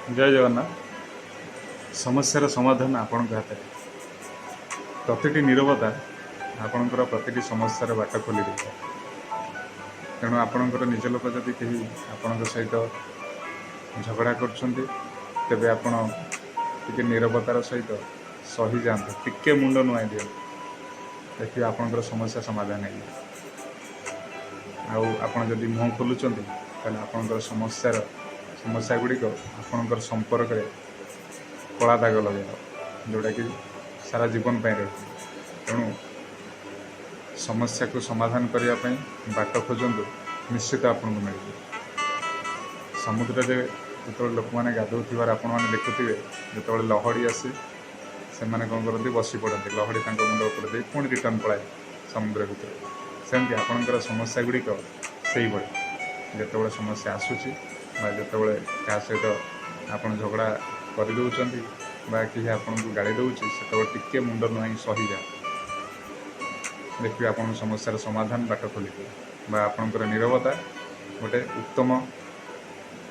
जय जगन्नाथ। समस्यार समाधान आपण हाथ में। प्रतिटी नीरवता आपणकर प्रतिटी समस्यार बाट खोली दे। तेणु आपणकर निज लोक जदि कहीं आपण सहित झगड़ा कर तेबे आपण टिके नीरवतार सहित सही जाते, टिके मुंड नुआई दियो, देखिए आपणकर समस्या समाधान है। आपण जदि मुँह खोलुंट ताले आपणकर समस्या गुड़िक आपणकर संपर्क में कला दाग लगे जोटा कि सारा जीवन पर रही। तेणु समस्या को समाधान करने बाट खोजतु, निश्चित आपको मिल। समुद्र जो लोक मैंने गाधोबार आपण मैंने देखुवे जो लहड़ी आसे से कौन करती बसी पड़ती, लहड़ी मुंड उपर दे पुणी रिटर्न पलाए समुद्र भर। सेमती आपणकर समस्या गुड़िक से जो समस्या आसूची जो क्या सहित आप झगड़ा करदे कि आपन को गाड़ी दौर से टिके मुंड नुआई सही जा, देखिए आप समस्यार समाधान बाट खोल आपणकर नीरवता गोटे उत्तम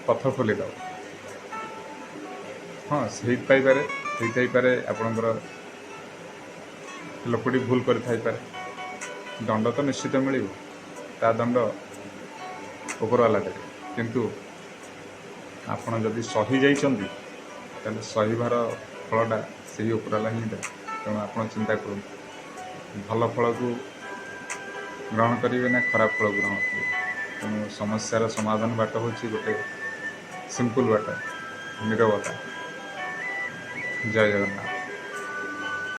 पथ खोलीद। हाँ सही पारे आपणकर लोकटी भूल कर दंड तो निश्चित मिल, ता दंड उपरवाला देवे, किंतु आपण जदि सही जाइछंती ताले सहीबार फलटा से ही उपरवाला ही दे। तेणु आप चिंता करूँ भल फल को ग्रहण करेंगे ना खराब फल को ग्रहण करेंगे। तेणु समस्यार समाधान बाट हूँ गोटे सिंपल बाट नीरवता। जय जगन्नाथ।